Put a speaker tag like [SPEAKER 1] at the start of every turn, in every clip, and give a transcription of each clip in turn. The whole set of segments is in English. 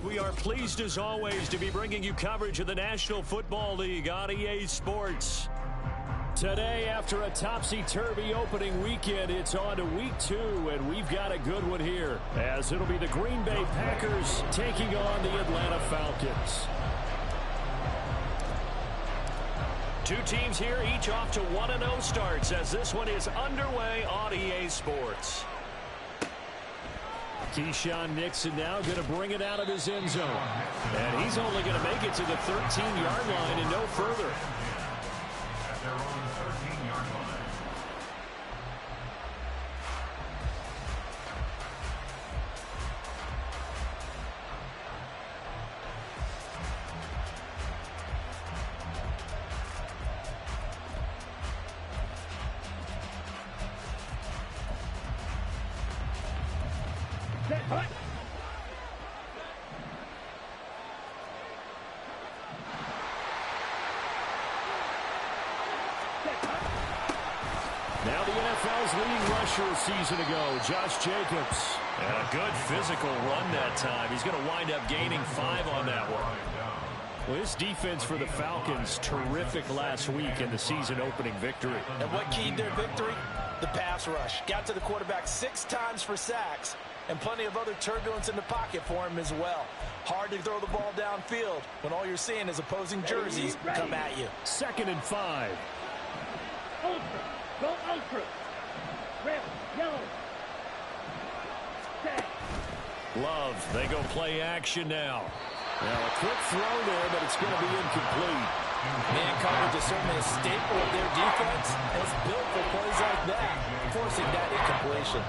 [SPEAKER 1] We are pleased as always to be bringing you coverage of the National Football League on EA Sports. Today, after a topsy-turvy opening weekend, it's on to week 2, and we've got a good one here, as it'll be the Green Bay Packers taking on the Atlanta Falcons. Two teams here, each off to 1-0 starts, as this one is underway on EA Sports. Keyshawn Nixon now going to bring it out of his end zone. And he's only going to make it to the 13-yard line and no further.
[SPEAKER 2] At their own 13-yard line.
[SPEAKER 1] Now the NFL's leading rusher a season ago, Josh Jacobs. And a good physical run that time. He's going to wind up gaining 5 on that one. Well, his defense for the Falcons, terrific last week in the season-opening victory.
[SPEAKER 3] And what keyed their victory? The pass rush. Got to the quarterback 6 times for sacks, and plenty of other turbulence in the pocket for him as well. Hard to throw the ball downfield when all you're seeing is opposing jerseys come at you.
[SPEAKER 1] 2nd and 5.
[SPEAKER 4] Ultra. Go ultra. Red, yellow. Set.
[SPEAKER 1] Love, they go play action now. Now a quick throw there, but it's going to be incomplete.
[SPEAKER 3] Man coverage is certainly a staple of their defense. It's built for plays like that, forcing that incompletion.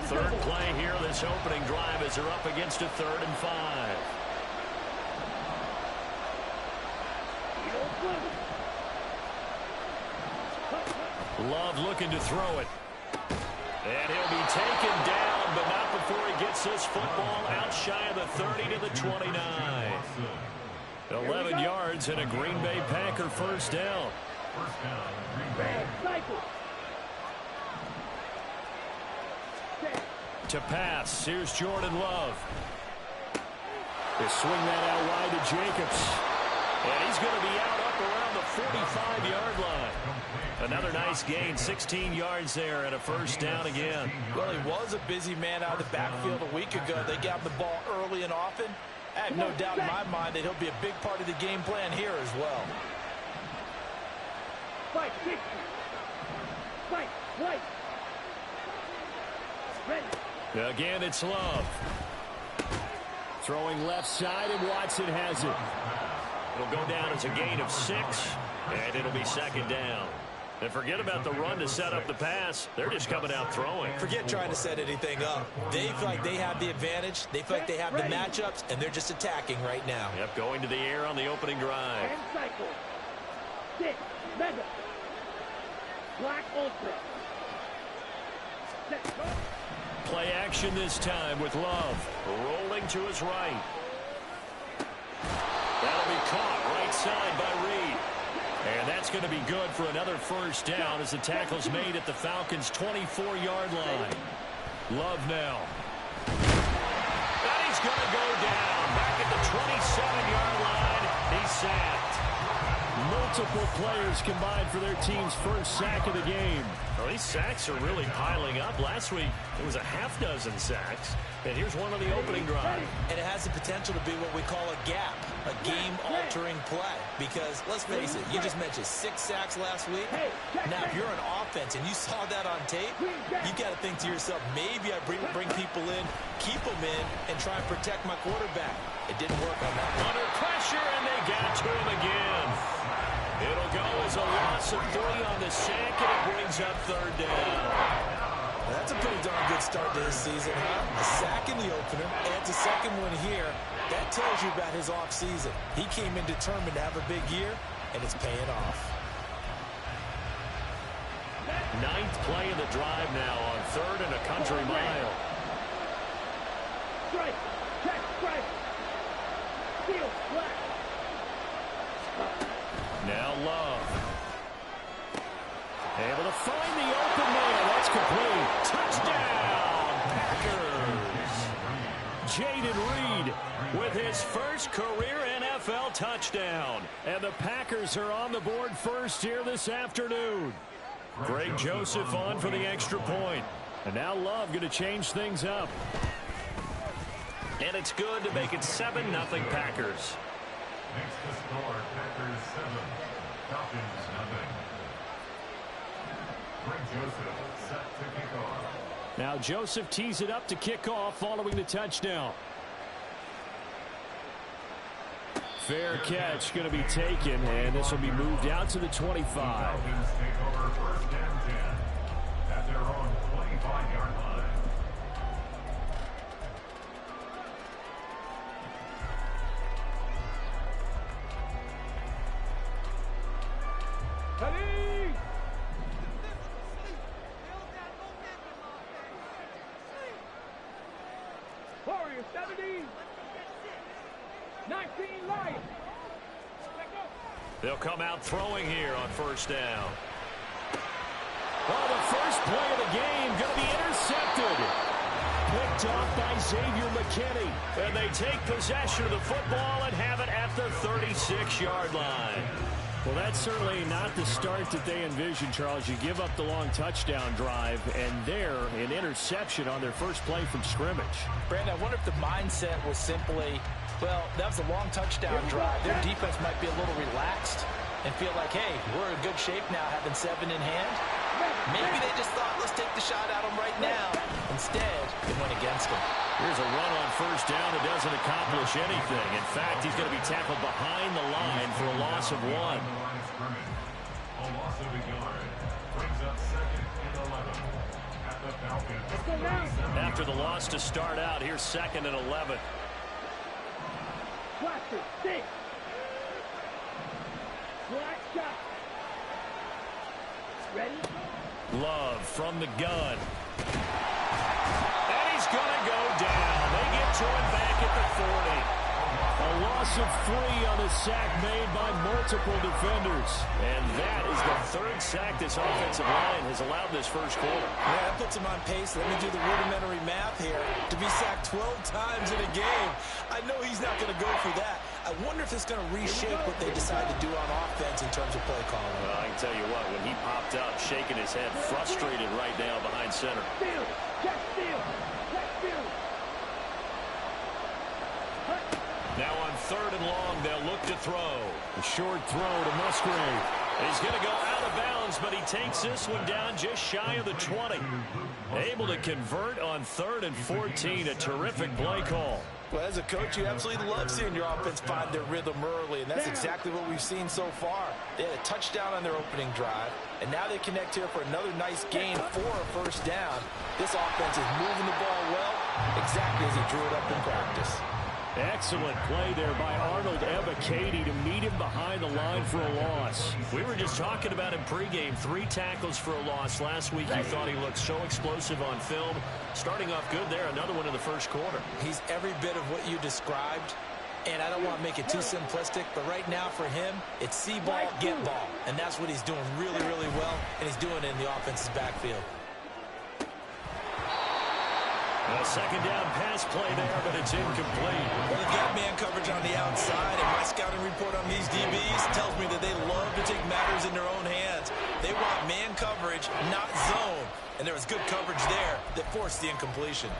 [SPEAKER 1] Third play here, this opening drive, as they're up against a 3rd and 5. Love looking to throw it. And he'll be taken down, but not before he gets this football out shy of the 30 to the 29. 11 yards and a Green Bay Packer first down.
[SPEAKER 2] First down, Green Bay.
[SPEAKER 4] Cycle.
[SPEAKER 1] To pass, here's Jordan Love. They swing that out wide to Jacobs. And he's going to be out up around the 45-yard line. Another nice gain, 16 yards there and a first down again.
[SPEAKER 3] Well, he was a busy man out of the backfield a week ago. They got the ball early and often. I have no doubt in my mind that he'll be a big part of the game plan here as well.
[SPEAKER 4] Fight, 60. Fight, right. Ready.
[SPEAKER 1] Again, it's Love. Throwing left side, and Watson has it. It'll go down as a gain of 6, and it'll be 2nd down. And forget about the run to set up the pass. They're just coming out throwing.
[SPEAKER 3] Forget trying to set anything up. They feel like they have the advantage. They feel like they have the matchups, and they're just attacking right now.
[SPEAKER 1] Yep, going to the air on the opening drive.
[SPEAKER 4] And cycle. 6. Mega. Black ultra. Set.
[SPEAKER 1] Play action this time with Love. Rolling to his right. That'll be caught right side by Reed. And that's going to be good for another first down as the tackle's made at the Falcons' 24-yard line. Love now. And he's going to go down. Back at the 27-yard line. He's sacked. Multiple players combined for their team's first sack of the game. Well, these sacks are really piling up. Last week, it was a half-dozen sacks. And here's one on the opening drive.
[SPEAKER 3] And it has the potential to be what we call a gap, a game-altering play. Because, let's face it, you just mentioned 6 sacks last week. Now, if you're an offense and you saw that on tape, you got to think to yourself, maybe I bring people in, keep them in, and try and protect my quarterback. It didn't work on that.
[SPEAKER 1] Under pressure, and they got to him again. It'll go as a loss of 3 on the sack, and it brings up 3rd down.
[SPEAKER 3] That's a pretty darn good start to this season, huh? A sack in the opener, and a second one here. That tells you about his offseason. He came in determined to have a big year, and it's paying off.
[SPEAKER 1] 9th play of the drive now on 3rd and a country mile.
[SPEAKER 4] Strike. Check. Strike. Steal. Black.
[SPEAKER 1] Now Love. Able to find the open man. That's complete. Touchdown, Packers. Jaden Reed with his first career NFL touchdown. And the Packers are on the board first here this afternoon. Greg Joseph on for the extra point. And now Love going to change things up. And it's good to make it 7-0 Packers.
[SPEAKER 2] Makes the score Packers 7, Falcons nothing. Greg Joseph set to kick off.
[SPEAKER 1] Now Joseph tees it up to kick off following the touchdown. Fair catch going to be taken, and this will be moved out to the 25.
[SPEAKER 2] Falcons take over first and 10 at their own 25-yard line.
[SPEAKER 4] Ready? Warrior 70. 19 Lions.
[SPEAKER 1] They'll come out throwing here on first down. Well, the first play of the game going to be intercepted. Picked off by Xavier McKinney. And they take possession of the football and have it at the 36-yard line. Well, that's certainly not the start that they envisioned, Charles. You give up the long touchdown drive, and there, an interception on their first play from scrimmage.
[SPEAKER 3] Brandon, I wonder if the mindset was simply, well, that was a long touchdown drive. Their defense might be a little relaxed and feel like, hey, we're in good shape now having 7 in hand. Maybe they just thought, let's take the shot at them right now. Instead, it went against them.
[SPEAKER 1] Here's a run on first down that doesn't accomplish anything. In fact, he's going to be tackled behind the line for a loss of 1.
[SPEAKER 2] A loss of a yard brings up second and 11 at the Falcons.
[SPEAKER 1] After the loss to start out, here's second and 11.
[SPEAKER 4] Black 6. Black shot. Ready?
[SPEAKER 1] Love from the gun. And he's going to go down. They get to him back at the 40. A loss of 3 on the sack made by multiple defenders. And that is the 3rd sack this offensive line has allowed this first quarter.
[SPEAKER 3] Yeah, that puts him on pace. Let me do the rudimentary math here. To be sacked 12 times in a game, I know he's not going to go for that. I wonder if it's going to reshape what they decide to do on offense in terms of play calling.
[SPEAKER 1] Well, I can tell you what, when he popped up, shaking his head, frustrated right now behind center.
[SPEAKER 4] Steal. Check steal. Check steal.
[SPEAKER 1] Now on 3rd and long, they'll look to throw. A short throw to Musgrave. He's going to go out of bounds, but he takes this one down just shy of the 20. Able to convert on 3rd and 14. A terrific play call.
[SPEAKER 3] Well, as a coach, you absolutely love seeing your offense find their rhythm early, and that's exactly what we've seen so far. They had a touchdown on their opening drive, and now they connect here for another nice gain for a first down. This offense is moving the ball well, exactly as he drew it up in practice.
[SPEAKER 1] Excellent play there by Arnold Ebiketie to meet him behind the line for a loss. We were just talking about him pregame. 3 tackles for a loss. Last week you thought he looked so explosive on film. Starting off good there. Another one in the first quarter.
[SPEAKER 3] He's every bit of what you described, and I don't want to make it too simplistic, but right now for him, it's see ball, get ball. And that's what he's doing really, really well, and he's doing it in the offense's backfield.
[SPEAKER 1] A second down pass play there, but it's incomplete.
[SPEAKER 3] Well, they've got man coverage on the outside, and my scouting report on these DBs tells me that they love to take matters in their own hands. They want man coverage, not zone. And there was good coverage there that forced the incompletion.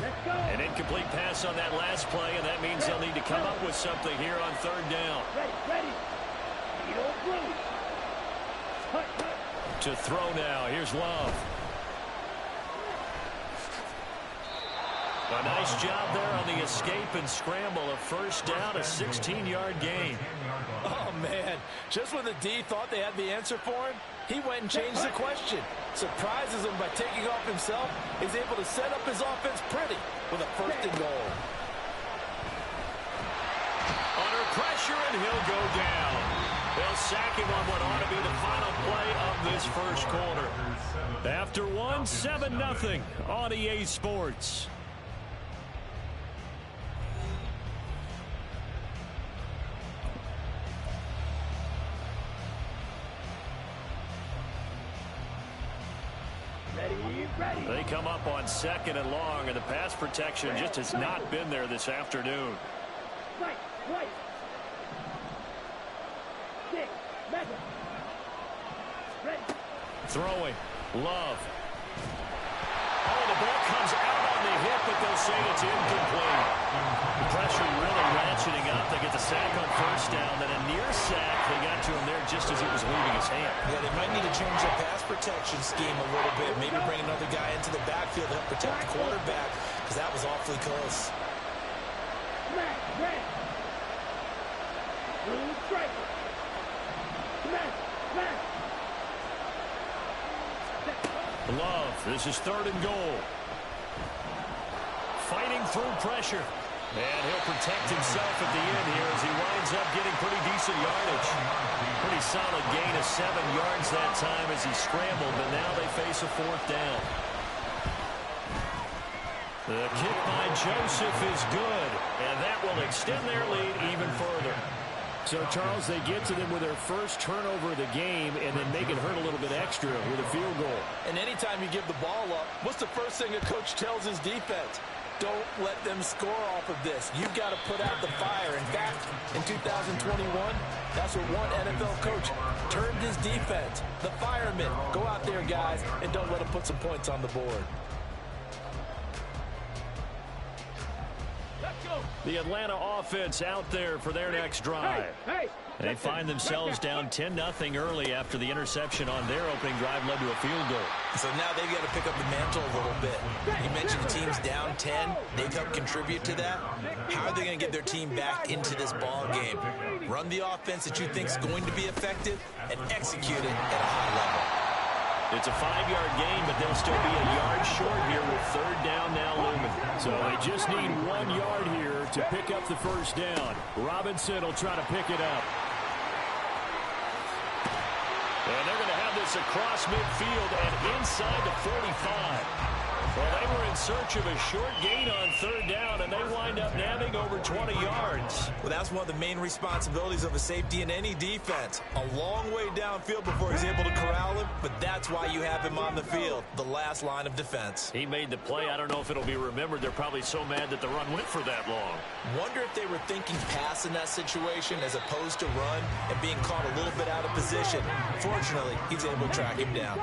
[SPEAKER 4] Let's go.
[SPEAKER 1] An incomplete pass on that last play, and that means they'll need to come up with something here on 3rd down.
[SPEAKER 4] Ready. You don't blue. Cut.
[SPEAKER 1] To throw now. Here's Love. A nice job there on the escape and scramble. A first down, a 16-yard gain.
[SPEAKER 3] Oh, man. Just when the D thought they had the answer for him, he went and changed the question. Surprises him by taking off himself. He's able to set up his offense pretty with a 1st and goal.
[SPEAKER 1] Under pressure, and he'll go down. They'll sack him on what ought to be the final play of this first quarter. After 1, 7-0 on EA Sports. They come up on 2nd and long, and the pass protection just has not been there this afternoon. Throwing. Love. Oh, the ball comes out on the hit, but they'll say it's incomplete. The pressure really ratcheting up. They get the sack on 1st down, then a near sack. They got to him there just as it was leaving his hand.
[SPEAKER 3] Yeah, they might need to change their pass protection scheme a little bit. Maybe bring another guy into the backfield to help protect the quarterback, because that was awfully close.
[SPEAKER 1] Love, this is 3rd and goal. Fighting through pressure. And he'll protect himself at the end here as he winds up getting pretty decent yardage. Pretty solid gain of 7 yards that time as he scrambled, but now they face a 4th down. The kick by Joseph is good, and that will extend their lead even further. So, Charles, they get to them with their first turnover of the game and then make it hurt a little bit extra with a field goal.
[SPEAKER 5] And anytime you give the ball up, what's the first thing a coach tells his defense? Don't let them score off of this. You've got to put out the fire. In fact, in 2021, that's what one NFL coach termed his defense. The firemen. Go out there, guys, and don't let them put some points on the board.
[SPEAKER 1] The Atlanta offense out there for their next drive. They find themselves down 10-0 early after the interception on their opening drive led to a field goal.
[SPEAKER 3] So now they've got to pick up the mantle a little bit. You mentioned the team's down 10. They've helped contribute to that. How are they going to get their team back into this ball game? Run the offense that you think is going to be effective and execute it at a high level.
[SPEAKER 1] It's a 5-yard gain, but they'll still be a yard short here with 3rd down now looming. So they just need 1 yard here to pick up the 1st down. Robinson will try to pick it up. And they're going to have this across midfield and inside the 45. Well, they were in search of a short gain on 3rd down, and they wind up nabbing over 20 yards.
[SPEAKER 3] Well, that's one of the main responsibilities of a safety in any defense. A long way downfield before he's able to corral him, but that's why you have him on the field, the last line of defense.
[SPEAKER 1] He made the play. I don't know if it'll be remembered. They're probably so mad that the run went for that long.
[SPEAKER 3] Wonder if they were thinking pass in that situation as opposed to run and being caught a little bit out of position. Fortunately, he's able to track him down.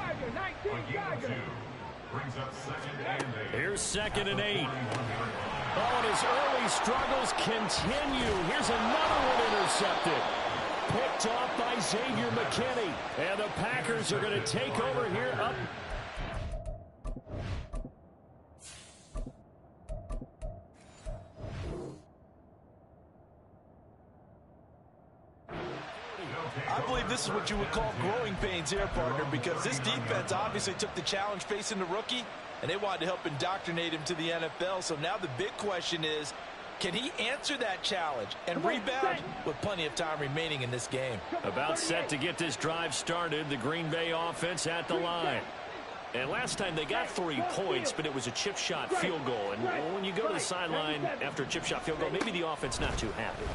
[SPEAKER 2] Brings up 2nd and 8.
[SPEAKER 1] Here's 2nd and 8. Oh, and his early struggles continue. Here's another one intercepted. Picked off by Xavier McKinney. And the Packers are going to take over here up.
[SPEAKER 5] I believe this is what you would call growing pains here, partner, because this defense obviously took the challenge facing the rookie, and they wanted to help indoctrinate him to the NFL. So now the big question is, can he answer that challenge and rebound with plenty of time remaining in this game?
[SPEAKER 1] About set to get this drive started, the Green Bay offense at the line. And last time they got 3 points, but it was a chip shot field goal. And when you go to the sideline after a chip shot field goal, maybe the offense not too happy.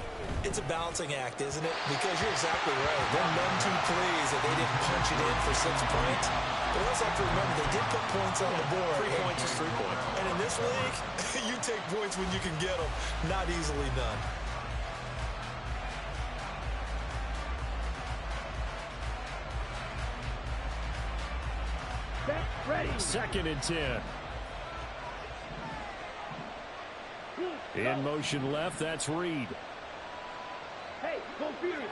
[SPEAKER 3] It's a balancing act, isn't it? Because you're exactly right. They're none too pleased that they didn't punch it in for 6 points. But also have to remember, they did put points on the board.
[SPEAKER 1] 3 points is 3 points.
[SPEAKER 3] And in this league, you take points when you can get them. Not easily done.
[SPEAKER 4] Ready.
[SPEAKER 1] 2nd and 10. In motion left, that's Reed.
[SPEAKER 4] Hey, go Fury.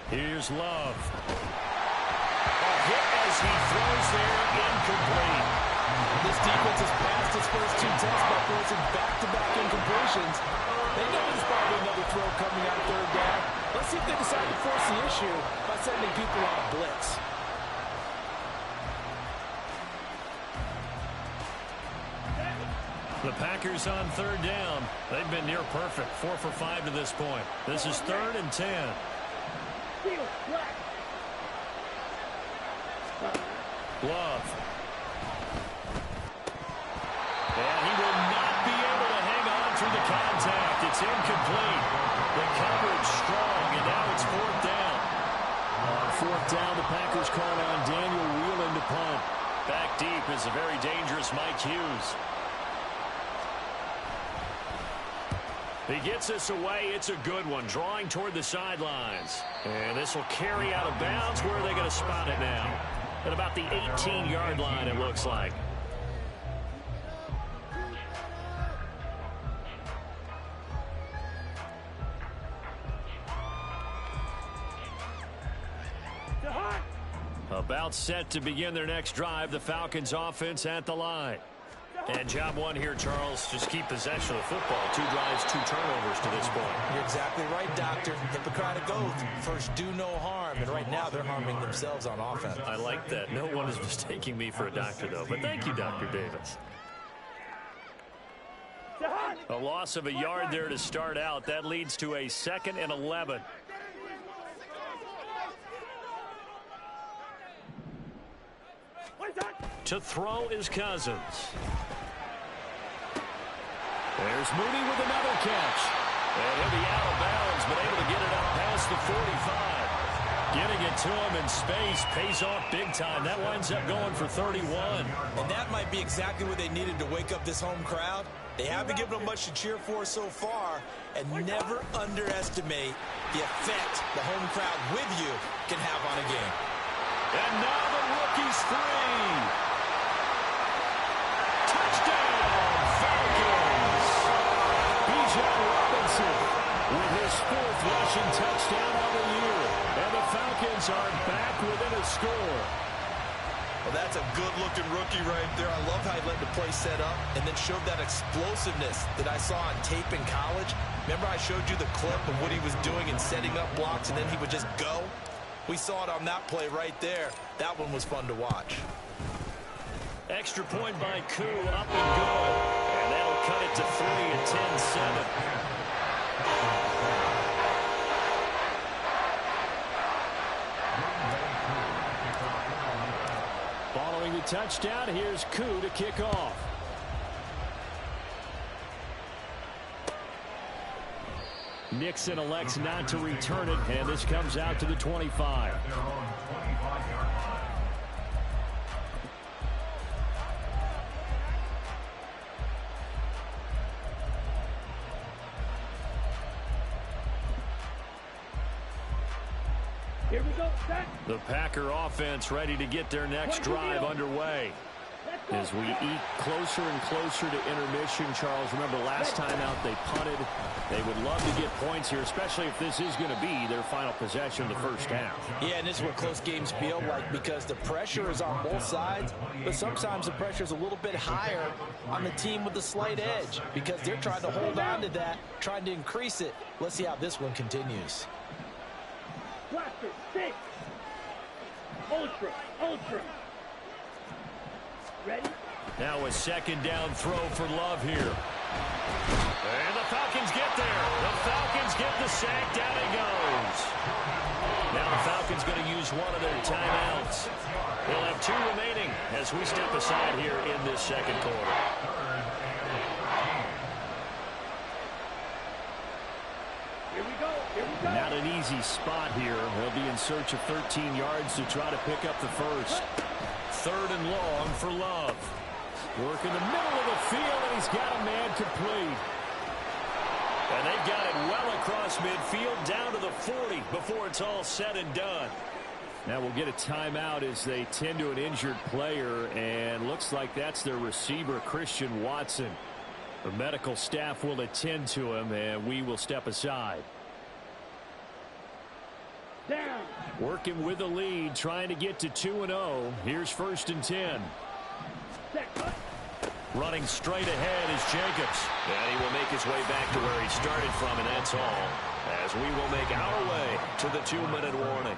[SPEAKER 1] Here's Love. A hit as he throws there, incomplete.
[SPEAKER 5] This defense has passed its first 2 tests by forcing back-to-back incompletions. They know there's probably another throw coming out of 3rd down. Let's see if they decide to force the issue by sending people on a blitz.
[SPEAKER 1] The Packers on 3rd down. They've been near perfect. 4 for 5 to this point. This is 3rd and 10. Love. And he will not be able to hang on through the contact. It's incomplete. The coverage strong, and now it's 4th down. On 4th down, the Packers call on Daniel Wheelan to punt. Back deep is a very dangerous Mike Hughes. He gets this away. It's a good one, drawing toward the sidelines. And this will carry out of bounds. Where are they going to spot it now? At about the 18-yard line, it looks like. About set to begin their next drive. The Falcons offense at the line. And job one here, Charles, just keep possession of the football. 2 drives, 2 turnovers to this point.
[SPEAKER 3] You're exactly right, Doctor. Hippocratic oath. First, do no harm. And right now, they're harming themselves on offense.
[SPEAKER 1] I like that. No one is mistaking me for a doctor, though. But thank you, Dr. Davis. A loss of a yard there to start out. That leads to a 2nd and 11. To throw is Cousins. There's Mooney with another catch. And he'll be out of bounds, but able to get it up past the 45. Getting it to him in space pays off big time. That winds up going for 31.
[SPEAKER 3] And that might be exactly what they needed to wake up this home crowd. They haven't given them much to cheer for so far. And never underestimate the effect the home crowd with you can have on a game.
[SPEAKER 1] And now the rookie's free. With his 4th rushing touchdown of the year. And the Falcons are back within a score.
[SPEAKER 3] Well, that's a good-looking rookie right there. I love how he let the play set up and then showed that explosiveness that I saw on tape in college. Remember I showed you the clip of what he was doing and setting up blocks, and then he would just go? We saw it on that play right there. That one was fun to watch.
[SPEAKER 1] Extra point by Koo, up and good. And that'll cut it to 3 at 10-7. Following the touchdown, here's Koo to kick off. Nixon elects not to return it, and this comes out to the 25.
[SPEAKER 4] Here we go, set.
[SPEAKER 1] The Packer offense ready to get their next drive underway. As we eat closer and closer to intermission, Charles, remember last time out they punted. They would love to get points here, especially if this is going to be their final possession of the first half.
[SPEAKER 5] Yeah, and this is what close games feel like because the pressure is on both sides, but sometimes the pressure is a little bit higher on the team with the slight edge because they're trying to hold on to that, trying to increase it. Let's see how this one continues.
[SPEAKER 4] Blaster, 6. Ultra, ultra. Ready?
[SPEAKER 1] Now a 2nd down throw for Love here. And the Falcons get there. The Falcons get the sack. Down he goes. Now the Falcons going to use one of their timeouts. They'll have 2 remaining as we step aside here in this 2nd quarter.
[SPEAKER 4] Here we go, here we go.
[SPEAKER 1] Not an easy spot here. They'll be in search of 13 yards to try to pick up the first. 3rd and long for Love. Work in the middle of the field, and he's got a man complete. And they've got it well across midfield, down to the 40 before it's all said and done. Now we'll get a timeout as they tend to an injured player, and looks like that's their receiver, Christian Watson. The medical staff will attend to him, and we will step aside.
[SPEAKER 4] Down.
[SPEAKER 1] Working with the lead, trying to get to 2-0. Here's 1st and 10.
[SPEAKER 4] Set.
[SPEAKER 1] Running straight ahead is Jacobs. And he will make his way back to where he started from, and that's all. As we will make our way to the 2-minute warning.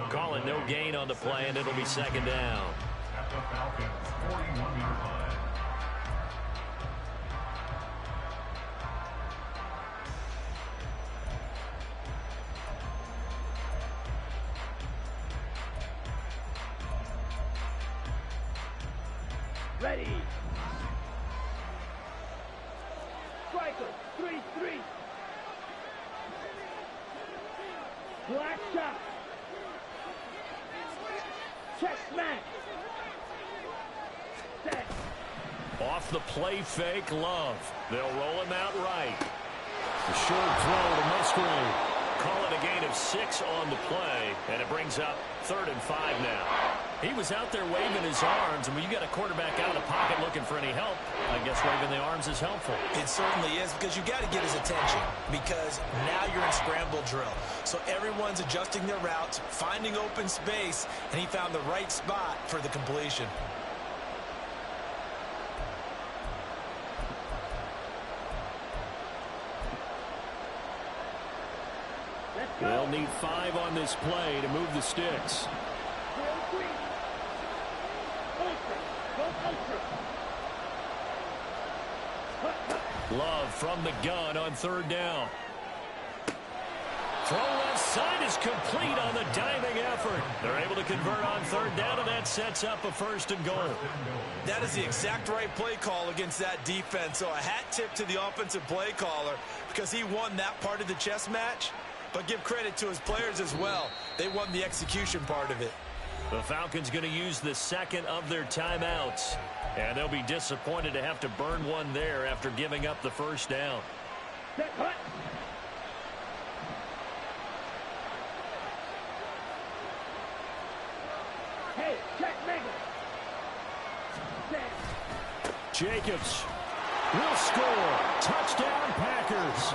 [SPEAKER 1] Call it no gain on the play, and it'll be 2nd down.
[SPEAKER 2] At the Falcons' 41-yard line.
[SPEAKER 4] Ready. Striker, 3-3. Black shot. Check smack.
[SPEAKER 1] Off the play fake, Love. They'll roll him out right. The short throw to Musgrave. Call it a gain of 6 on the play, and it brings up 3rd and 5 now. He was out there waving his arms, and when you got a quarterback out of the pocket looking for any help, I guess waving the arms is helpful.
[SPEAKER 3] It certainly is, because you got to get his attention, because now you're in scramble drill. So everyone's adjusting their routes, finding open space, and he found the right spot for the completion.
[SPEAKER 1] They'll need 5 on this play to move the sticks. Love from the gun on 3rd down. Throw left side is complete on the diving effort. They're able to convert on 3rd down, and that sets up a 1st and goal.
[SPEAKER 3] That is the exact right play call against that defense. So a hat tip to the offensive play caller, because he won that part of the chess match. But give credit to his players as well. They won the execution part of it.
[SPEAKER 1] The Falcons going to use the 2nd of their timeouts. And they'll be disappointed to have to burn one there after giving up the 1st down.
[SPEAKER 4] Hey, check Megan.
[SPEAKER 1] Jacobs will score. Touchdown, Packers.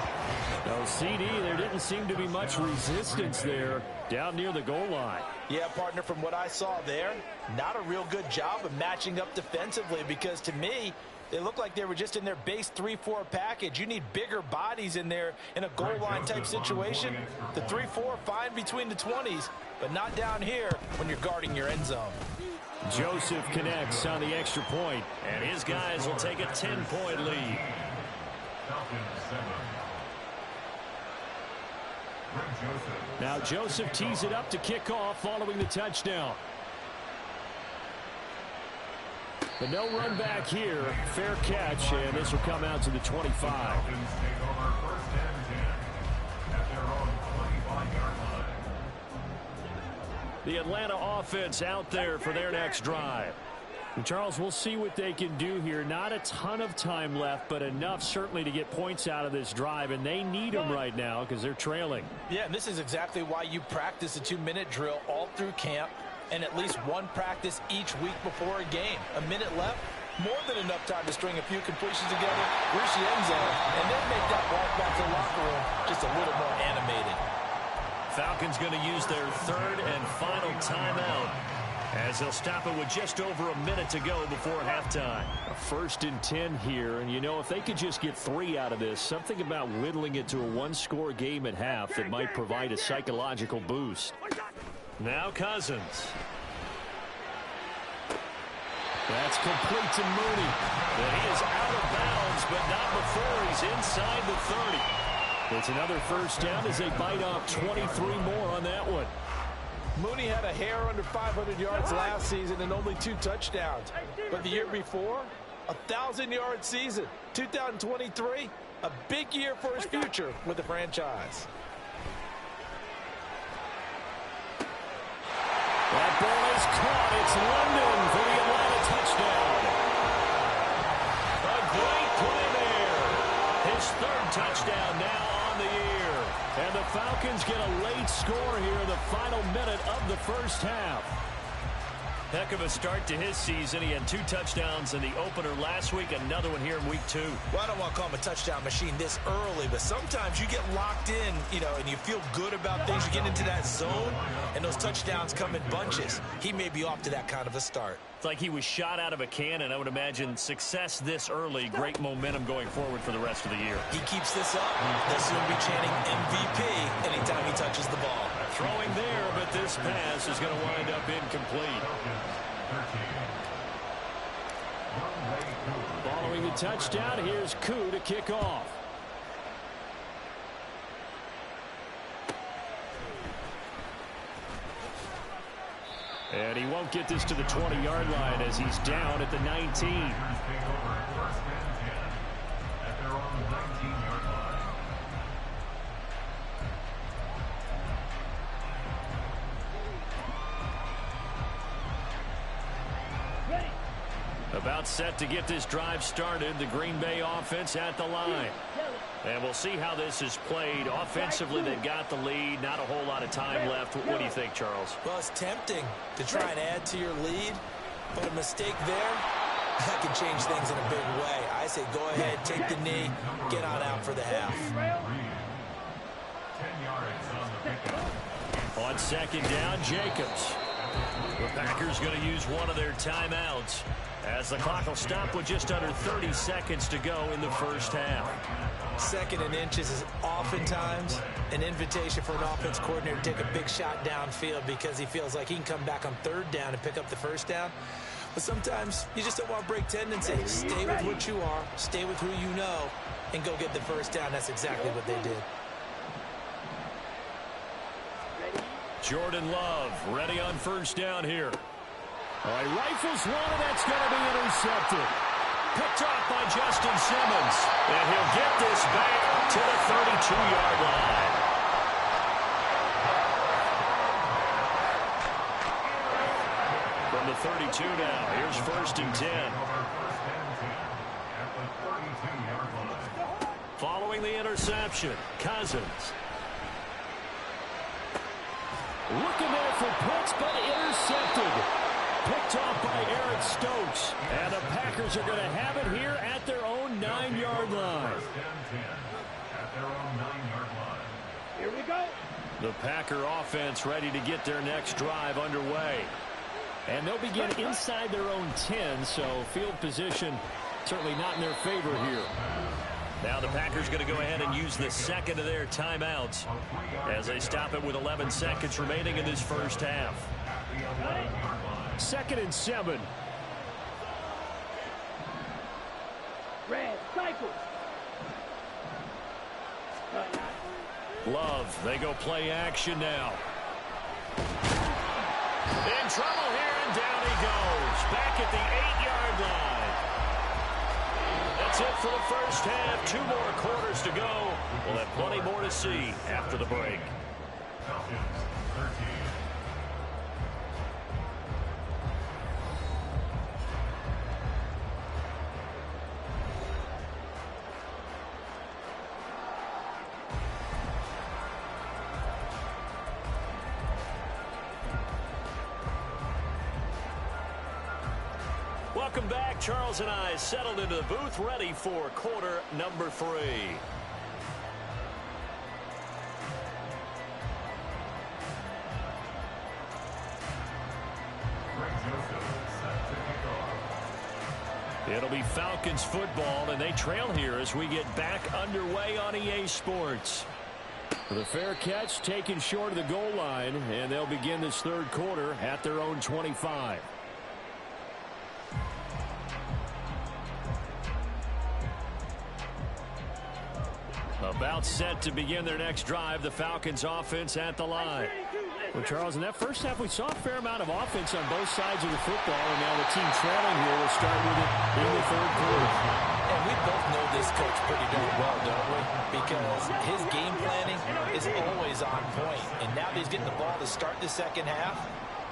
[SPEAKER 1] No CD. There didn't seem to be much resistance there down near the goal line.
[SPEAKER 3] Yeah, partner, from what I saw there, not a real good job of matching up defensively, because to me, they looked like they were just in their base 3-4 package. You need bigger bodies in there in a goal line type situation. The 3-4, fine between the 20s, but not down here when you're guarding your end zone.
[SPEAKER 1] Joseph connects on the extra point, and his guys will take a 10-point lead. Now Joseph tees it up to kick off following the touchdown. But no run back here. Fair catch, and this will come out to the 25. The Atlanta offense out there for their next drive. And Charles, we'll see what they can do here. Not a ton of time left, but enough certainly to get points out of this drive, and they need them right now because they're trailing.
[SPEAKER 3] Yeah, and this is exactly why you practice a 2-minute drill all through camp, and at least one practice each week before a game. A minute left, more than enough time to string a few completions together, reach the end zone, and then make that walk back to the locker room just a little more animated.
[SPEAKER 1] Falcons going to use their 3rd and final timeout, as they'll stop it with just over a minute to go before halftime. A 1st and 10 here, and you know, if they could just get 3 out of this, something about whittling it to a 1-score game at half that might provide a psychological boost. Now Cousins. That's complete to Mooney. And he is out of bounds, but not before he's inside the 30. It's another 1st down as they bite off 23 more on that one.
[SPEAKER 5] Mooney had a hair under 500 yards last season and only 2 touchdowns. But the year before, a 1,000-yard season. 2023, a big year for his future with the franchise.
[SPEAKER 1] That ball is caught. It's London for the Atlanta touchdown. A great play there. His 3rd touchdown now on the year. And the Falcons get a late score here in the final minute of the 1st half. Heck of a start to his season. He had 2 touchdowns in the opener last week, another one here in week 2.
[SPEAKER 3] Well, I don't want to call him a touchdown machine this early, but sometimes you get locked in, you know, and you feel good about things. You get into that zone, and those touchdowns come in bunches. He may be off to that kind of a start.
[SPEAKER 1] It's like he was shot out of a cannon. I would imagine success this early, great momentum going forward for the rest of the year.
[SPEAKER 3] He keeps this up, they'll soon be chanting MVP anytime he touches the ball.
[SPEAKER 1] Throwing there, but this pass is going to wind up incomplete. Following the touchdown, here's Koo to kick off. And he won't get this to the 20-yard line as he's down at the 19. About About set to get this drive started. The Green Bay offense at the line. And we'll see how this is played. Offensively, they've got the lead. Not a whole lot of time left. What do you think, Charles?
[SPEAKER 3] Well, it's tempting to try and add to your lead, but a mistake there, that can change things in a big way. I say go ahead, take the knee, get on out for the half.
[SPEAKER 2] 10 yards on the pickup.
[SPEAKER 1] On second down, Jacobs. The Packers going to use one of their timeouts as the clock will stop with just under 30 seconds to go in the first half.
[SPEAKER 3] Second and inches is oftentimes an invitation for an offense coordinator to take a big shot downfield because he feels like he can come back on third down and pick up the first down. But sometimes you just don't want to break tendency. Stay with what you are, stay with who you know, and go get the first down. That's exactly what they did.
[SPEAKER 1] Jordan Love ready on first down here. All right, rifles one, and that's going to be intercepted. Picked off by Justin Simmons. And he'll get this back to the 32-yard line. From the 32 now, here's first and 10. Following the interception, Cousins. Looking there for Pitts, but intercepted. Picked off by Eric Stokes. And the Packers are going to have it here at their own 9-yard line.
[SPEAKER 4] Here we go.
[SPEAKER 1] The Packer offense ready to get their next drive underway. And they'll begin inside their own 10, so field position certainly not in their favor here. Now the Packers going to go ahead and use the second of their timeouts as they stop it with 11 seconds remaining in this first half. 2nd and 7.
[SPEAKER 4] Red, cycle.
[SPEAKER 1] Love, they go play action now. In trouble here, and down he goes. Back at the 8-yard line. That's it for the first half. 2 more quarters to go. We'll have plenty more to see after the break.
[SPEAKER 2] Falcons 13.
[SPEAKER 1] Welcome back. Charles and I settled into the booth, ready for quarter number 3. It'll be Falcons football, and they trail here as we get back underway on EA Sports. The fair catch taken short of the goal line, and they'll begin this third quarter at their own 25. About set to begin their next drive, the Falcons offense at the line. Well, Charles, in that first half, we saw a fair amount of offense on both sides of the football, and now the team trailing here will start with it in the third quarter.
[SPEAKER 3] And we both know this coach pretty darn well, don't we? Because his game planning is always on point. And now that he's getting the ball to start the second half,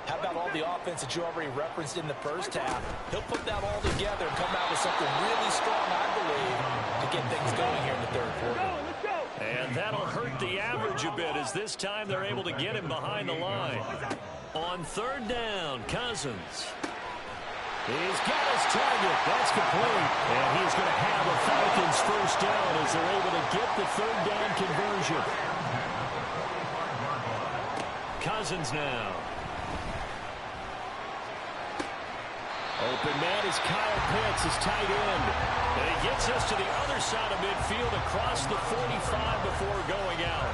[SPEAKER 3] how about all the offense that you already referenced in the first half? He'll put that all together and come out with something really strong, I believe, to get things going here in the third quarter.
[SPEAKER 1] And that'll hurt the average a bit as this time they're able to get him behind the line. On third down, Cousins. He's got his target. That's complete. And he's going to have a Falcons first down as they're able to get the third down conversion. Cousins now. Open man is Kyle Pitts, his tight end. And he gets us to the other side of midfield across the 45 before going out.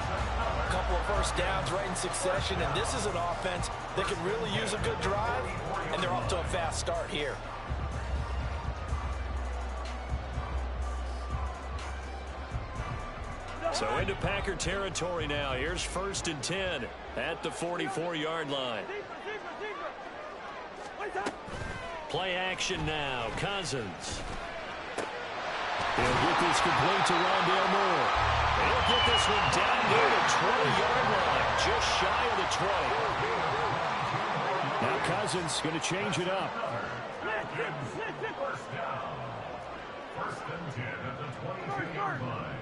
[SPEAKER 3] A couple of first downs right in succession, and this is an offense that can really use a good drive, and they're off to a fast start here.
[SPEAKER 1] So into Packer territory now. Here's first and 10 at the 44-yard line. Play action now. Cousins. He'll get this complete to Rondale Moore. He'll get this one down near the 20-yard line, just shy of the 20. Now Cousins going to change it up.
[SPEAKER 2] First down. First and 10 at the 22-yard line.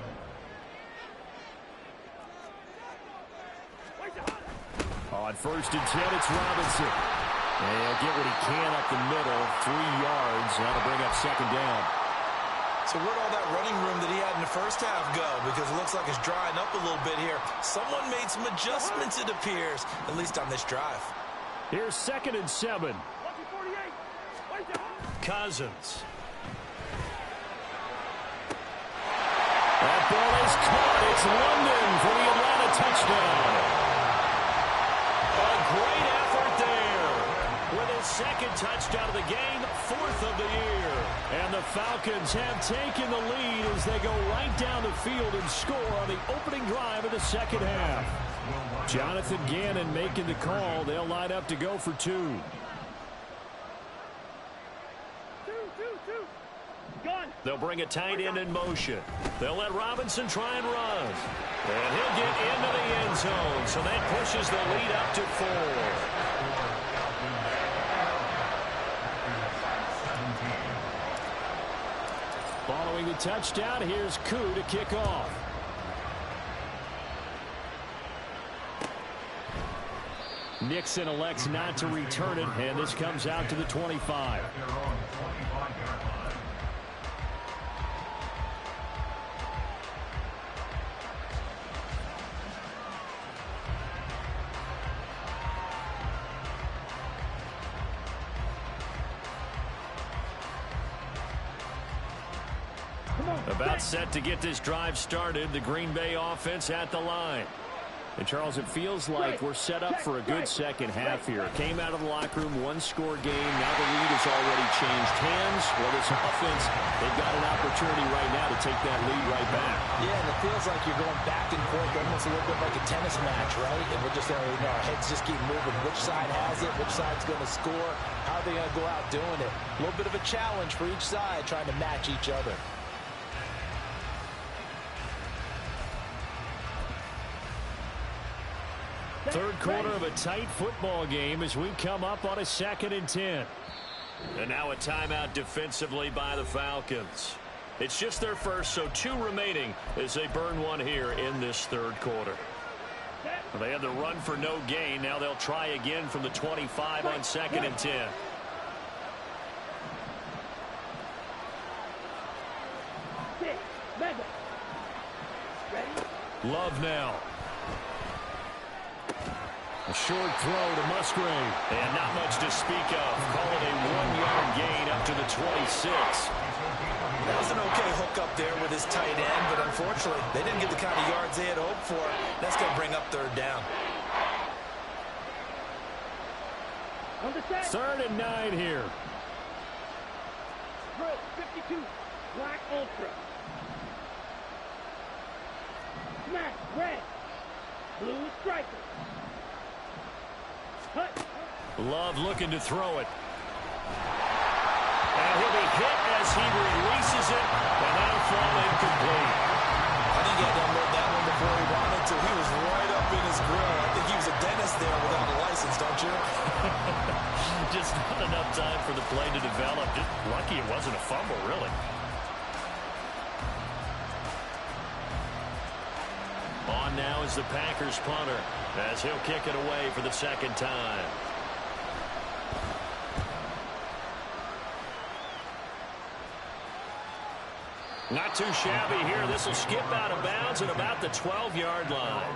[SPEAKER 1] On first and 10, it's Robinson. And he'll get what he can up the middle, 3 yards. That'll bring up second down.
[SPEAKER 3] So where'd all that running room that he had in the first half go? Because it looks like it's drying up a little bit here. Someone made some adjustments, it appears, at least on this drive.
[SPEAKER 1] Here's second and 7. Cousins. That ball is caught. It's London for the Atlanta touchdown. A great effort there. With his second touchdown of the game, 4th of the year. And the Falcons have taken the lead as they go right down the field and score on the opening drive of the second half. Jonathan Gannon making the call. They'll line up to go for 2. They'll bring a tight end in motion. They'll let Robinson try and run. And he'll get into the end zone. So that pushes the lead up to 4. Following the touchdown, here's Koo to kick off. Nixon elects not to return it, and this comes out to the 25. About set to get this drive started. The Green Bay offense at the line. And, Charles, it feels like we're set up for a good second half here. Came out of the locker room, 1-score game. Now the lead has already changed hands. Well, this offense, they've got an opportunity right now to take that lead right back.
[SPEAKER 5] Yeah, and it feels like you're going back and forth, almost a little bit like a tennis match, right? And we're just, our heads just keep moving. Which side has it? Which side's going to score? How are they going to go out doing it? A little bit of a challenge for each side, trying to match each other.
[SPEAKER 1] Third quarter of a tight football game as we come up on a 2nd and 10. And now a timeout defensively by the Falcons. It's just their first, so 2 remaining as they burn one here in this third quarter. They had the run for no gain. Now they'll try again from the 25 on 2nd and 10. Love now. A short throw to Musgrave. And not much to speak of. Call it a 1-yard gain up to the 26.
[SPEAKER 3] That was an okay hook up there with his tight end, but unfortunately, they didn't get the kind of yards they had hoped for. That's going to bring up 3rd down.
[SPEAKER 1] 3rd and 9 here.
[SPEAKER 4] 52, Black Ultra. Smack, red. Blue striker.
[SPEAKER 1] Love looking to throw it. And he'll be hit as he releases it, and that'll fall incomplete.
[SPEAKER 3] I think he had to unload that one before he wanted to. He was right up in his grill. I think he was a dentist there without a license, don't you?
[SPEAKER 1] Just not enough time for the play to develop. Just lucky it wasn't a fumble, really. On now is the Packers punter as he'll kick it away for the 2nd time. Not too shabby here. This will skip out of bounds at about the 12-yard line.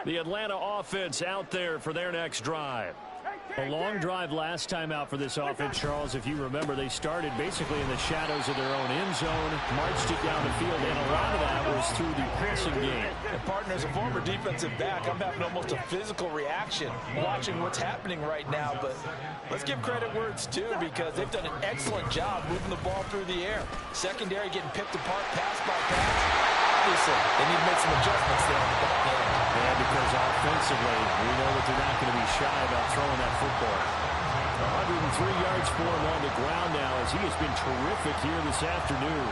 [SPEAKER 1] The Atlanta offense out there for their next drive. A long drive last time out for this offense, Charles. If you remember, they started basically in the shadows of their own end zone, marched it down the field, and a lot of that was through the passing game.
[SPEAKER 5] And partner, as a former defensive back, I'm having almost a physical reaction watching what's happening right now. But let's give credit where it's due, because they've done an excellent job moving the ball through the air. Secondary getting picked apart pass by pass. Obviously, they need to make some adjustments there on the back end.
[SPEAKER 1] Yeah, because offensively, we know that they're not going to be shy about throwing that football. 103 yards for him on the ground now, as he has been terrific here this afternoon.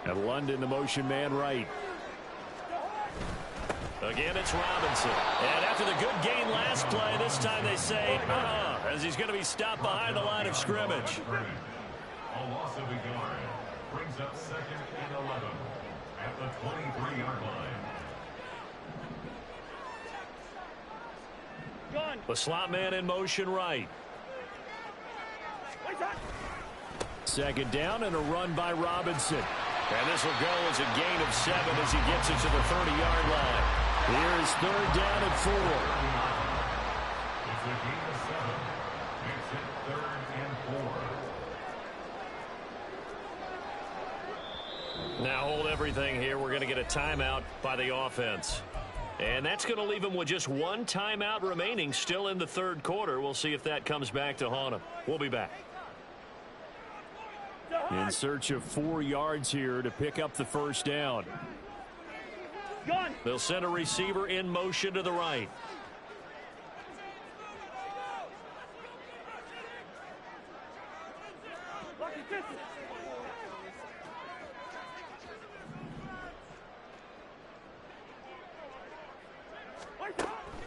[SPEAKER 1] And London, the motion man right. Again, it's Robinson. And after the good gain last play, this time they say, as he's going to be stopped behind the line of scrimmage.
[SPEAKER 2] A loss of a yard. Brings up 2nd and 11 at the 23-yard line.
[SPEAKER 1] The slot man in motion right. Second down and a run by Robinson. And this will go as a gain of 7 as he gets it to the 30-yard line. Here is 3rd down and 4.
[SPEAKER 2] It's a gain of 7. Makes it 3rd and 4.
[SPEAKER 1] Now hold everything here. We're going to get a timeout by the offense. And that's going to leave him with just one timeout remaining still in the 3rd quarter. We'll see if that comes back to haunt him. We'll be back. In search of 4 yards here to pick up the 1st down. They'll send a receiver in motion to the right.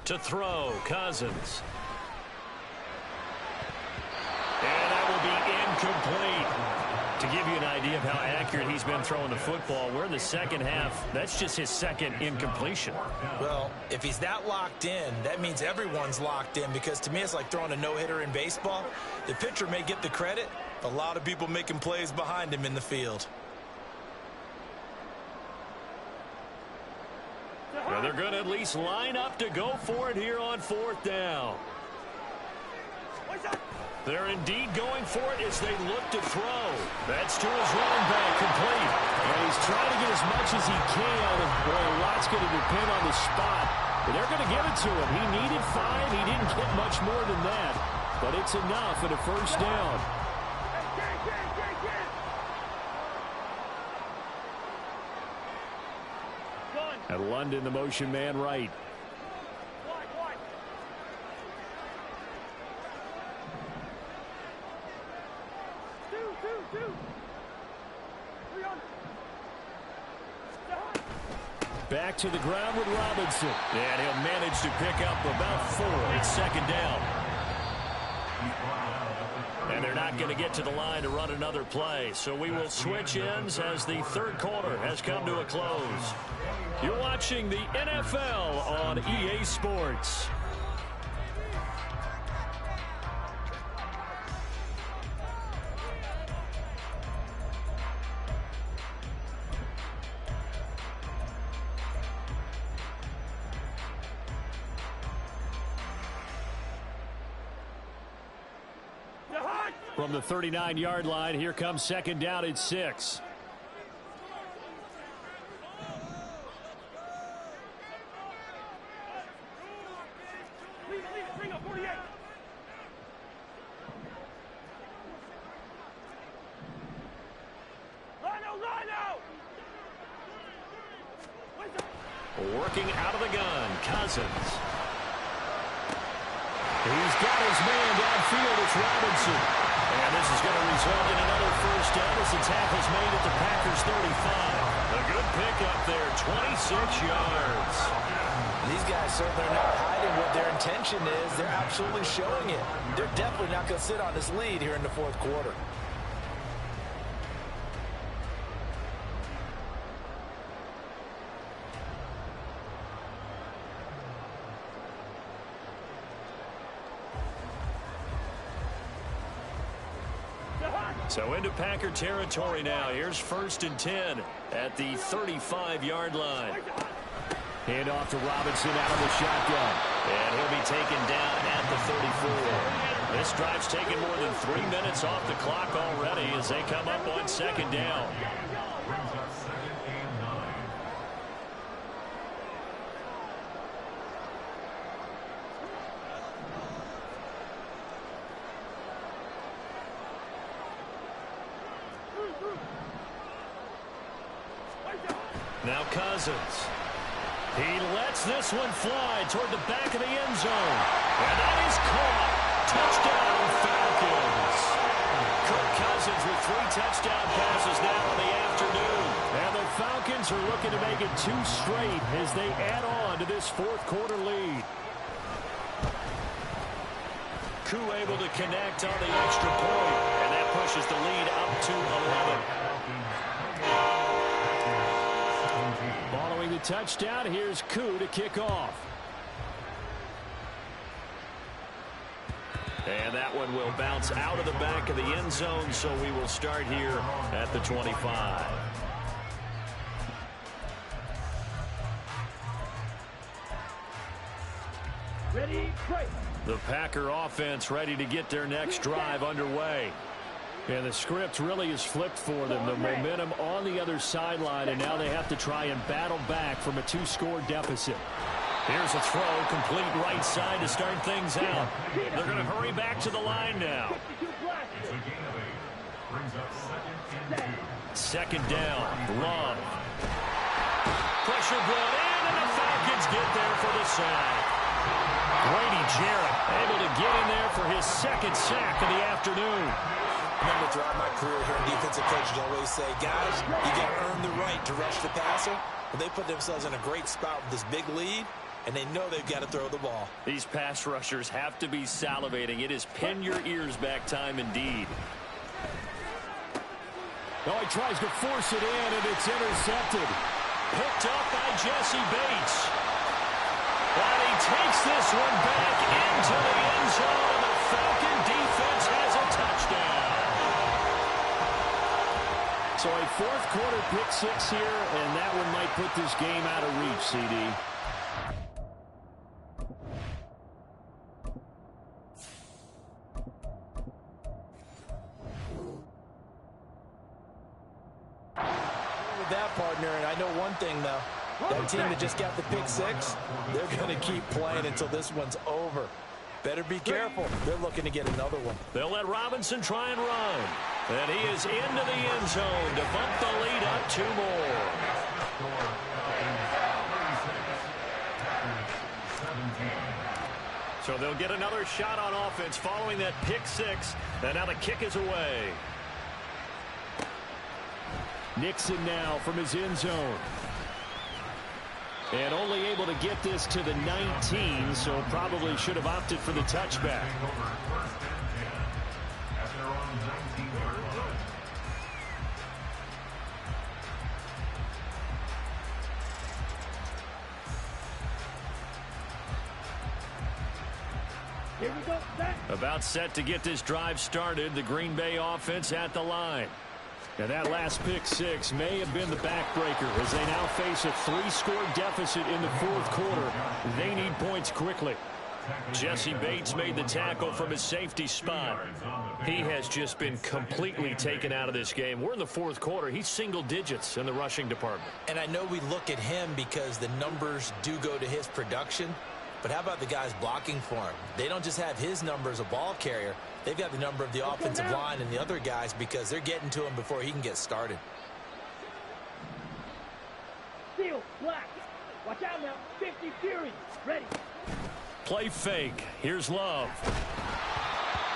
[SPEAKER 1] To throw, Cousins. And that will be incomplete. To give you an idea of how accurate he's been throwing the football, we're in the 2nd half. That's just his 2nd incompletion.
[SPEAKER 3] Well, if he's that locked in, that means everyone's locked in, because to me it's like throwing a no-hitter in baseball. The pitcher may get the credit, a lot of people making plays behind him in the field.
[SPEAKER 1] Well, they're going to at least line up to go for it here on 4th down. They're indeed going for it as they look to throw. That's to his running back, complete. And he's trying to get as much as he can. And boy, a lot's going to depend on the spot. But they're going to give it to him. He needed 5. He didn't get much more than that. But it's enough at a 1st down. And London, the motion man right. Back to the ground with Robinson. And he'll manage to pick up about 4. It's 2nd down. And they're not going to get to the line to run another play. So we will switch ends as the 3rd quarter has come to a close. You're watching the NFL on EA Sports. From the 39-yard line, here comes 2nd down at 6.
[SPEAKER 4] Bring up 48.
[SPEAKER 1] Working out of the gun, Cousins. He's got his man downfield. It's Robinson. And this is going to result in another 1st down as the tackle's made at the Packers' 35. A good pickup there, 26 yards.
[SPEAKER 3] These guys certainly are not hiding what their
[SPEAKER 5] intention is, they're absolutely showing it. They're definitely not going to sit on this lead here in the fourth quarter.
[SPEAKER 1] So into Packer territory now. Here's 1st and 10 at the 35-yard line.
[SPEAKER 6] Hand off to Robinson out of the shotgun.
[SPEAKER 1] And he'll be taken down at the 34. This drive's taken more than 3 minutes off the clock already as they come up on 2nd down.
[SPEAKER 2] Brings up 2nd and 9.
[SPEAKER 1] Now Cousins. He lets this one fly toward the back of the end zone. And that is caught. Touchdown, Falcons. Kirk Cousins with 3 touchdown passes now in the afternoon. And the Falcons are looking to make it 2 straight as they add on to this fourth quarter lead. Koo able to connect on the extra point. And that pushes the lead up to 11. Following the touchdown, here's Koo to kick off. And that one will bounce out of the back of the end zone, so we will start here at the 25.
[SPEAKER 4] Ready, pray.
[SPEAKER 1] The Packer offense ready to get their next drive underway. And the script really is flipped for them. The momentum on the other sideline, and now they have to try and battle back from a 2-score deficit. Here's a throw, complete right side to start things out. They're going to hurry back to the line now.
[SPEAKER 2] It's a gain of 8. Brings up 2nd and 2.
[SPEAKER 1] 2nd down, Love. Pressure brought in, and the Falcons get there for the sack. Grady Jarrett able to get in there for his 2nd sack of the afternoon.
[SPEAKER 3] Remember, throughout my career here, defensive coaches always say, guys, you got to earn the right to rush the passer. But they put themselves in a great spot with this big lead, and they know they've got to throw the ball.
[SPEAKER 1] These pass rushers have to be salivating. It is pin your ears back time indeed.
[SPEAKER 6] Oh, he tries to force it in, and it's intercepted.
[SPEAKER 1] Picked up by Jesse Bates. And he takes this one back into the end zone, and the Falcon defense has a touchdown.
[SPEAKER 6] So a fourth quarter pick 6 here, and that one might put this game out of reach, CD.
[SPEAKER 5] With that, partner, and I know one thing, though. That team that just got the pick 6, they're going to keep playing until this one's over. Better be careful. They're looking to get another one.
[SPEAKER 1] They'll let Robinson try and run. And he is into the end zone to bump the lead up 2 more. So they'll get another shot on offense following that pick 6. And now the kick is away.
[SPEAKER 6] Nixon now from his end zone. And only able to get this to the 19, so probably should have opted for the touchback.
[SPEAKER 4] Here we go, set.
[SPEAKER 1] About set to get this drive started. The Green Bay offense at the line.
[SPEAKER 6] And that last pick 6 may have been the backbreaker as they now face a 3-score deficit in the fourth quarter. They need points quickly.
[SPEAKER 1] Jesse Bates made the tackle from his safety spot. He has just been completely taken out of this game. We're in the fourth quarter. He's single digits in the rushing department.
[SPEAKER 3] And I know we look at him because the numbers do go to his production. But how about the guys blocking for him? They don't just have his number as a ball carrier. They've got the number of the offensive line and the other guys because they're getting to him before he can get started.
[SPEAKER 4] Seal, black. Watch out now. 50 Fury. Ready.
[SPEAKER 1] Play fake. Here's Love.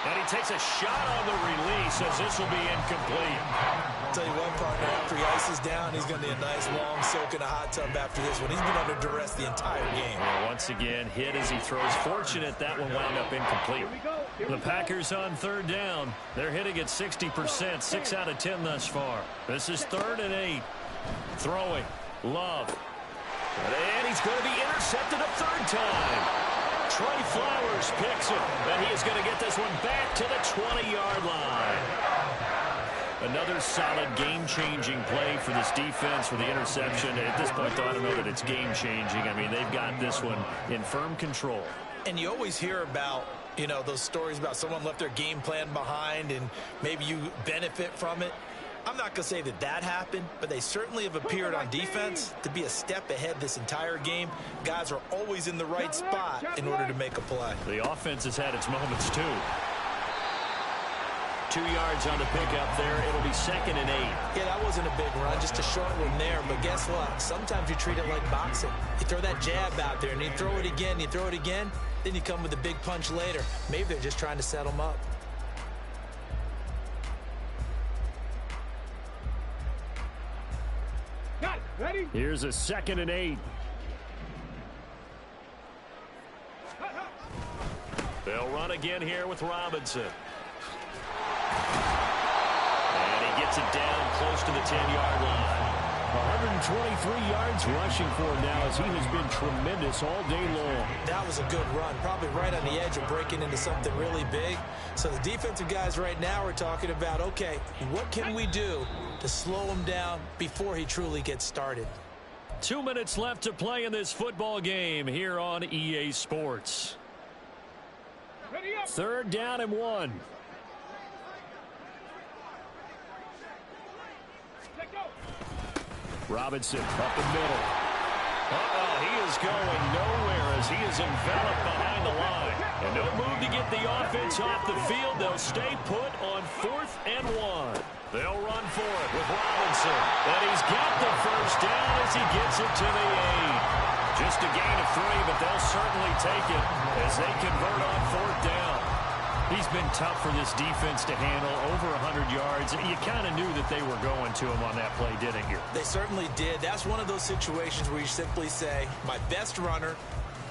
[SPEAKER 1] And he takes a shot on the release as this will be incomplete.
[SPEAKER 5] Tell you what, partner, after he ices down, he's going to need a nice, long soak in a hot tub after this one. He's been under duress the entire game.
[SPEAKER 6] Well, once again, hit as he throws. Fortunate that one wound up incomplete. The Packers on third down. They're hitting at 60%, 6 out of 10 thus far. This is 3rd and 8. Throwing. Love. And he's going to be intercepted a third time. Trey Flowers picks it, and he is going to get this one back to the 20-yard line. Another solid game-changing play for this defense with the interception. At this point, though, I don't know that it's game-changing. I mean, they've got this one in firm control.
[SPEAKER 5] And you always hear about, you know, those stories about someone left their game plan behind and maybe you benefit from it. I'm not going to say that that happened, but they certainly have appeared on defense to be a step ahead this entire game. Guys are always in the right spot in order to make a play.
[SPEAKER 6] The offense has had its moments, too. 2 yards on the pickup there. It'll be 2nd and 8.
[SPEAKER 5] Yeah, that wasn't a big run, just a short one there. But guess what? Sometimes you treat it like boxing. You throw that jab out there, and you throw it again, then you come with a big punch later. Maybe they're just trying to set them up.
[SPEAKER 4] Ready?
[SPEAKER 6] Here's a 2nd and 8. They'll run again here with Robinson. And he gets it down close to the 10-yard line. 123 yards rushing for him now as he has been tremendous all day long.
[SPEAKER 5] That was a good run, probably right on the edge of breaking into something really big. So the defensive guys right now are talking about, okay, what can we do to slow him down before he truly gets started?
[SPEAKER 6] 2 minutes left to play in this football game here on EA Sports. 3rd down and 1. Robinson up the middle. He is going nowhere as he is enveloped behind the line. And no move to get the offense off the field. They'll stay put on 4th and 1. They'll run for it with Robinson. And he's got the first down as he gets it to the 8. Just a gain of 3, but they'll certainly take it as they convert on 4th down. He's been tough for this defense to handle, over 100 yards. You kind of knew that they were going to him on that play, didn't you?
[SPEAKER 5] They certainly did. That's one of those situations where you simply say, my best runner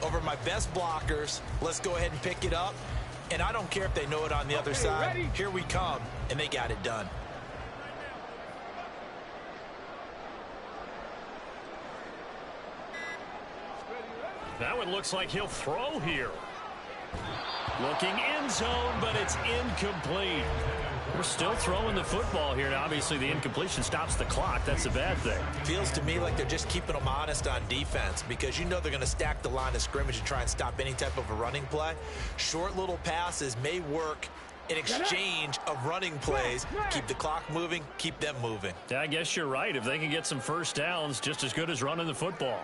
[SPEAKER 5] over my best blockers, let's go ahead and pick it up. And I don't care if they know it on the other side.
[SPEAKER 4] Ready?
[SPEAKER 5] Here we come, and they got it done.
[SPEAKER 6] Now it looks like he'll throw here. Looking end zone, but it's incomplete. They're still throwing the football here. Now, obviously, the incompletion stops the clock. That's a bad thing.
[SPEAKER 5] Feels to me like they're just keeping them honest on defense because you know they're going to stack the line of scrimmage and try and stop any type of a running play. Short little passes may work in exchange of running plays. Keep the clock moving, keep them moving.
[SPEAKER 6] Yeah, I guess you're right. If they can get some first downs, just as good as running the football.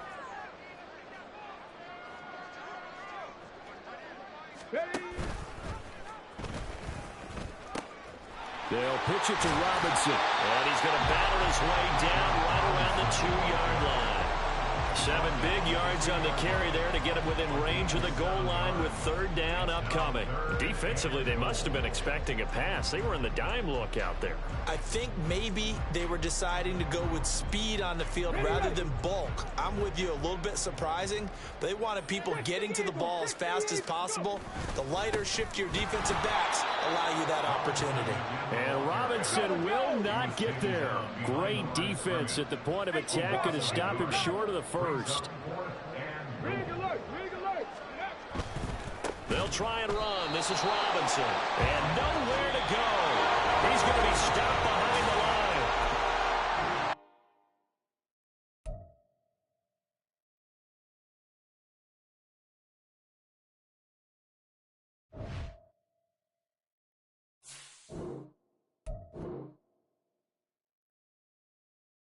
[SPEAKER 6] They'll pitch it to Robinson. And he's going to battle his way down right around the 2-yard line. 7 big yards on the carry there to get him within range of the goal line with 3rd down upcoming. Defensively, they must have been expecting a pass. They were in the dime look out there.
[SPEAKER 5] I think maybe they were deciding to go with speed on the field rather than bulk. I'm with you, a little bit surprising. They wanted people getting to the ball as fast as possible. The lighter, shiftier defensive backs allow you that opportunity.
[SPEAKER 6] And Robinson will not get there. Great defense at the point of attack and to stop him short of the first. They'll try and run. This is Robinson. And nowhere to go. He's going to be stopped behind